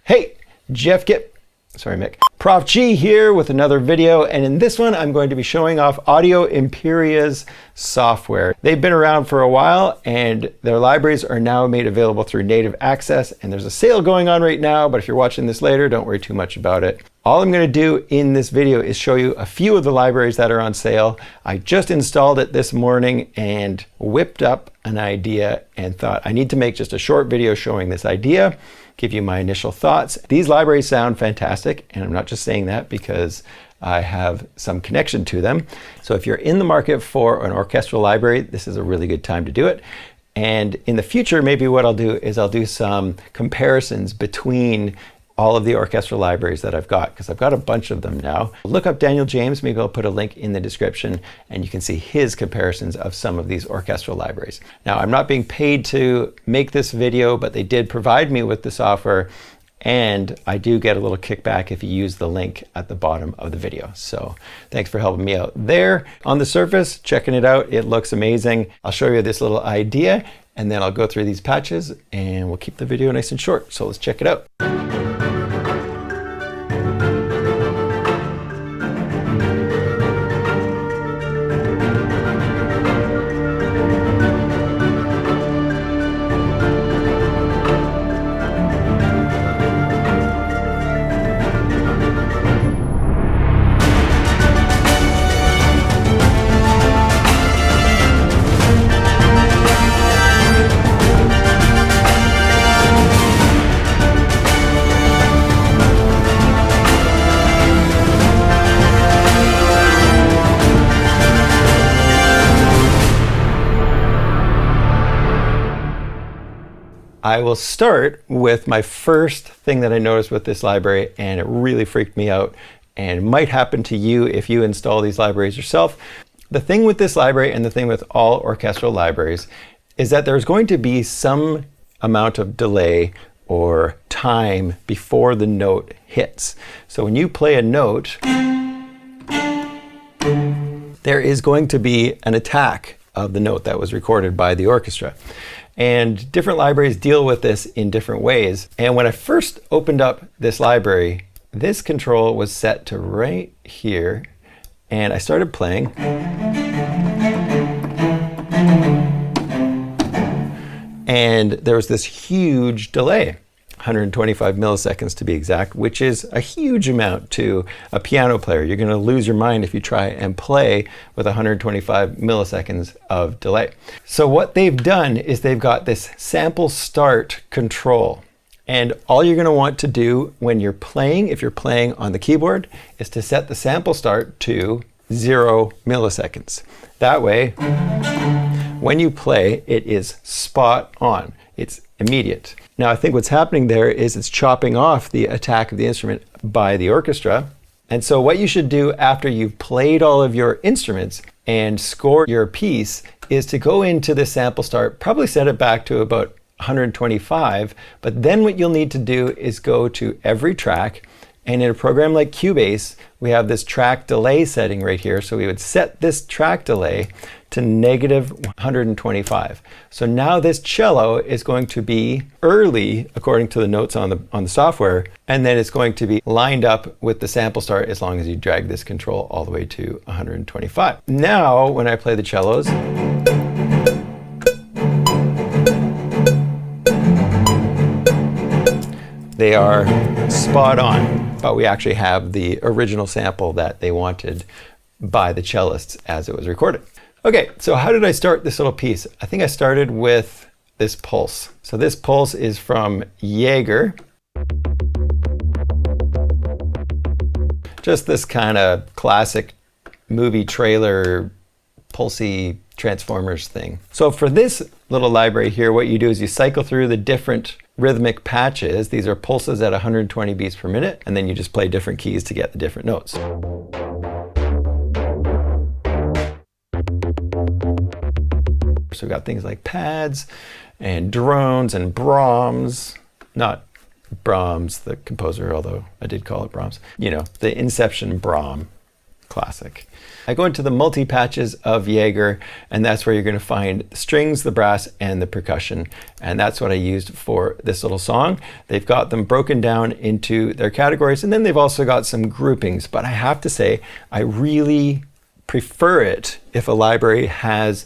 Hey, Mick. Prof G here with another video, and in this one I'm going to be showing off Audio Imperia's software. They've been around for a while and their libraries are now made available through native access, and there's a sale going on right now, but if you're watching this later, don't worry too much about it. All I'm going to do in this video is show you a few of the libraries that are on sale. I just installed it this morning and whipped up an idea and thought I need to make just a short video showing this idea, give you my initial thoughts. These libraries sound fantastic, and I'm not just saying that because I have some connection to them. So if you're in the market for an orchestral library, this is a really good time to do it. And in the future, maybe what I'll do is I'll do some comparisons between all of the orchestral libraries that I've got, because I've got a bunch of them now. Look up Daniel James, maybe I'll put a link in the description, and you can see his comparisons of some of these orchestral libraries. Now, I'm not being paid to make this video, but they did provide me with the software, and I do get a little kickback if you use the link at the bottom of the video. So thanks for helping me out there. On the surface, checking it out, it looks amazing. I'll show you this little idea, and then I'll go through these patches, and we'll keep the video nice and short. So let's check it out. I will start with my first thing that I noticed with this library, and it really freaked me out, and it might happen to you if you install these libraries yourself. The thing with this library, and the thing with all orchestral libraries, is that there's going to be some amount of delay or time before the note hits. So when you play a note, there is going to be an attack of the note that was recorded by the orchestra. And different libraries deal with this in different ways. And when I first opened up this library, this control was set to right here, and I started playing. And there was this huge delay, 125 milliseconds to be exact, which is a huge amount to a piano player. You're going to lose your mind if you try and play with 125 milliseconds of delay. So what they've done is they've got this sample start control. And all you're going to want to do when you're playing, if you're playing on the keyboard, is to set the sample start to 0 milliseconds. That way, when you play, it is spot on. It's immediate. Now, I think what's happening there is it's chopping off the attack of the instrument by the orchestra. And so what you should do after you've played all of your instruments and scored your piece is to go into the sample start, probably set it back to about 125, but then what you'll need to do is go to every track, and in a program like Cubase, we have this track delay setting right here, so we would set this track delay to negative 125. So now this cello is going to be early according to the notes on the software, and then it's going to be lined up with the sample start as long as you drag this control all the way to 125. Now when I play the cellos, they are spot on, but we actually have the original sample that they wanted by the cellists as it was recorded. Okay, so how did I start this little piece? I think I started with this pulse. So this pulse is from Jaeger. Just this kind of classic movie trailer, pulsy Transformers thing. So for this little library here, what you do is you cycle through the different rhythmic patches. These are pulses at 120 beats per minute, and then you just play different keys to get the different notes. So we've got things like pads and drones and Brahms, not Brahms, the composer, although I did call it Brahms. You know, the Inception Brahm classic. I go into the multi-patches of Jaeger, and that's where you're going to find the strings, the brass, and the percussion. And that's what I used for this little song. They've got them broken down into their categories, and then they've also got some groupings. But I have to say, I really prefer it if a library has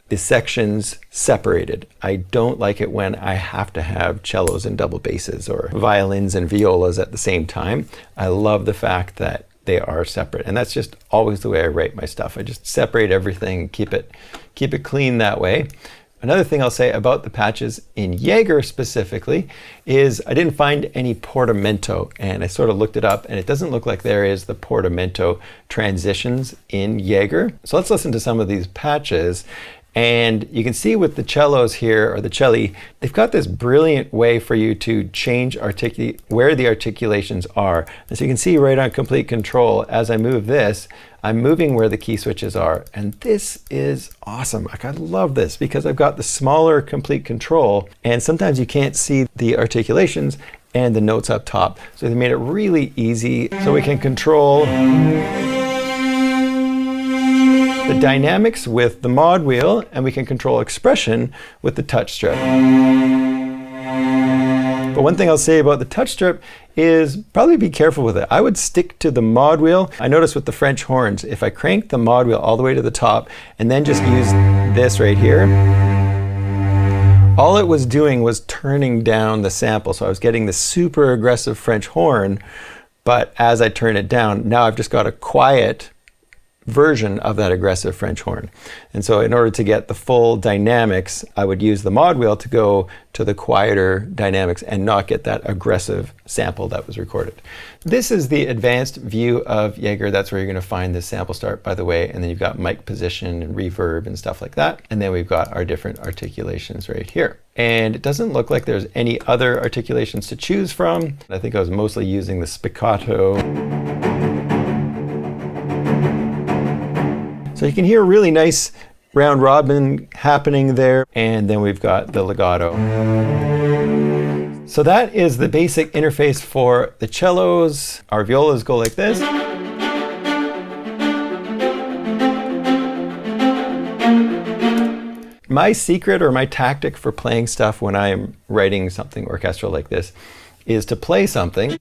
the sections separated. I don't like it when I have to have cellos and double basses or violins and violas at the same time. I love the fact that they are separate, and that's just always the way I write my stuff. I just separate everything, keep it clean that way. Another thing I'll say about the patches in Jaeger specifically is I didn't find any portamento, and I sort of looked it up, and it doesn't look like there is the portamento transitions in Jaeger. So let's listen to some of these patches. And you can see with the cellos here, or the celli, they've got this brilliant way for you to change where the articulations are. As you can see right on complete control, as I move this, I'm moving where the key switches are. And this is awesome. Like, I love this because I've got the smaller complete control, and sometimes you can't see the articulations and the notes up top. So they made it really easy so we can control the dynamics with the mod wheel, and we can control expression with the touch strip. But one thing I'll say about the touch strip is probably be careful with it. I would stick to the mod wheel. I noticed with the French horns, if I crank the mod wheel all the way to the top and then just use this right here, all it was doing was turning down the sample. So I was getting the super aggressive French horn, but as I turn it down, now I've just got a quiet version of that aggressive French horn. And so in order to get the full dynamics, I would use the mod wheel to go to the quieter dynamics and not get that aggressive sample that was recorded. This is the advanced view of Jaeger. That's where you're going to find the sample start, by the way, and then you've got mic position and reverb and stuff like that. And then we've got our different articulations right here. And it doesn't look like there's any other articulations to choose from. I think I was mostly using the spiccato. So you can hear a really nice round robin happening there, and then we've got the legato. So that is the basic interface for the cellos. Our violas go like this. My secret or my tactic for playing stuff when I'm writing something orchestral like this is to play something,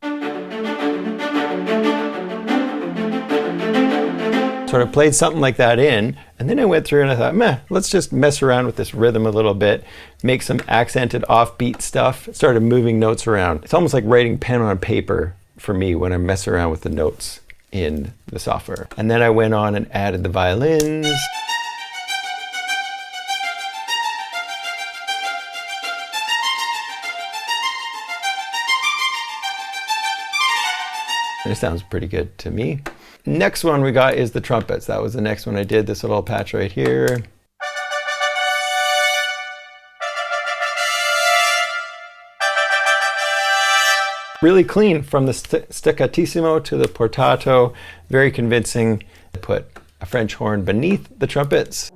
sort of played something like that in, and then I went through and I thought, let's just mess around with this rhythm a little bit, make some accented offbeat stuff, started moving notes around. It's almost like writing pen on paper for me when I mess around with the notes in the software. And then I went on and added the violins. And it sounds pretty good to me. Next one we got is the trumpets. That was the next one I did, this little patch right here. Really clean from the staccatissimo to the portato, very convincing. I put a French horn beneath the trumpets.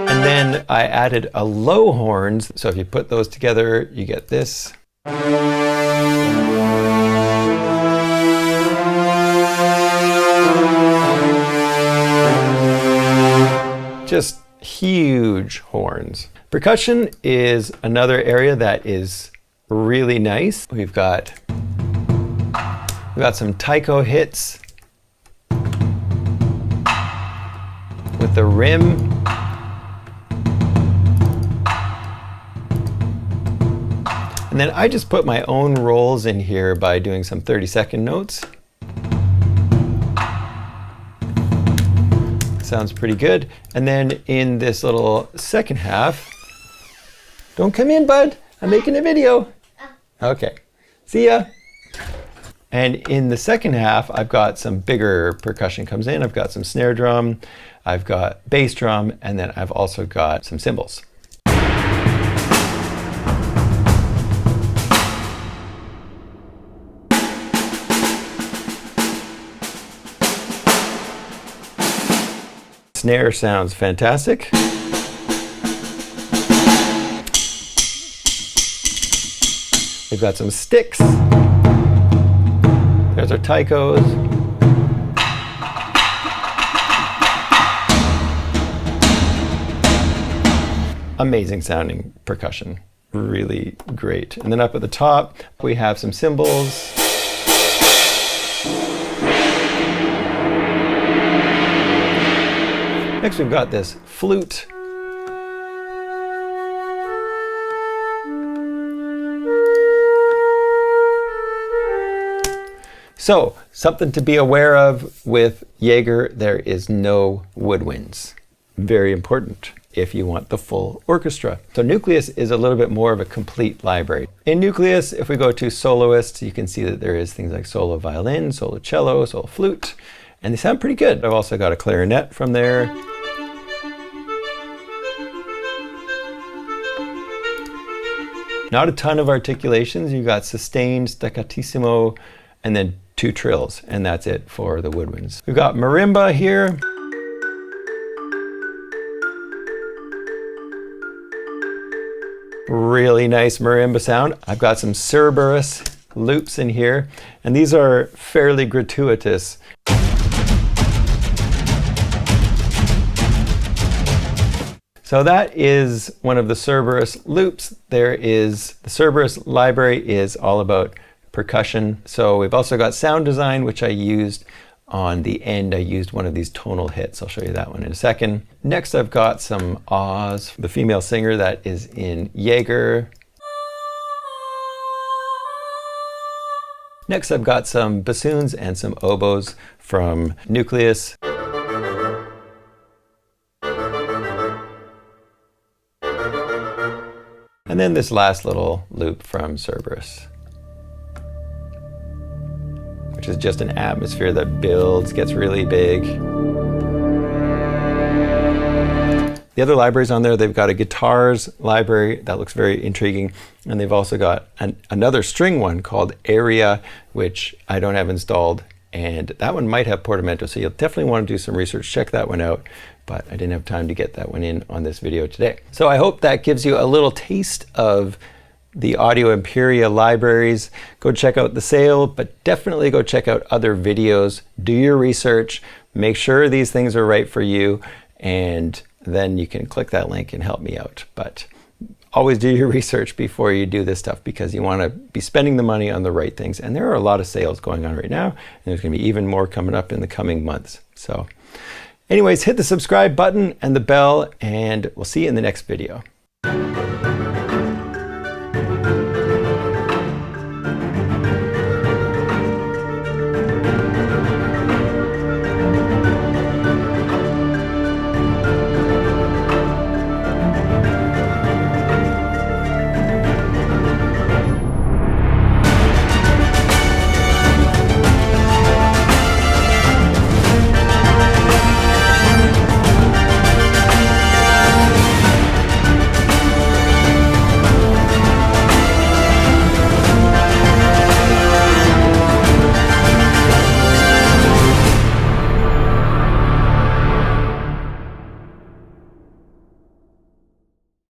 And then I added a low horns, so if you put those together, you get this. Just huge horns. Percussion is another area that is really nice. We've got some taiko hits with the rim. And then I just put my own rolls in here by doing some 30-second notes. Sounds pretty good. And then in this little second half, don't come in, bud. I'm making a video. Okay, see ya. And in the second half, I've got some bigger percussion comes in. I've got some snare drum, I've got bass drum, and then I've also got some cymbals. Snare sounds fantastic. We've got some sticks. There's our taikos. Amazing sounding percussion, really great. And then up at the top, we have some cymbals. Next we've got this flute. So, something to be aware of with Jaeger, there is no woodwinds. Very important if you want the full orchestra. So Nucleus is a little bit more of a complete library. In Nucleus, if we go to soloists, you can see that there is things like solo violin, solo cello, solo flute, and they sound pretty good. I've also got a clarinet from there. Not a ton of articulations. You've got sustained, staccatissimo, and then 2 trills, and that's it for the woodwinds. We've got marimba here. Really nice marimba sound. I've got some Cerberus loops in here, and these are fairly gratuitous. So that is one of the Cerberus loops. The Cerberus library is all about percussion. So we've also got sound design, which I used on the end. I used one of these tonal hits. I'll show you that one in a second. Next, I've got some ahs, the female singer that is in Jaeger. Next, I've got some bassoons and some oboes from Nucleus. And then this last little loop from Cerberus, which is just an atmosphere that builds, gets really big. The other libraries on there, they've got a guitars library that looks very intriguing, and they've also got another string one called Aria, which I don't have installed, and that one might have portamento, so you'll definitely want to do some research, check that one out, but I didn't have time to get that one in on this video today. So I hope that gives you a little taste of the Audio Imperia libraries. Go check out the sale, but definitely go check out other videos. Do your research, make sure these things are right for you, and then you can click that link and help me out. But always do your research before you do this stuff, because you want to be spending the money on the right things. And there are a lot of sales going on right now, and there's going to be even more coming up in the coming months. So anyways, hit the subscribe button and the bell, and we'll see you in the next video.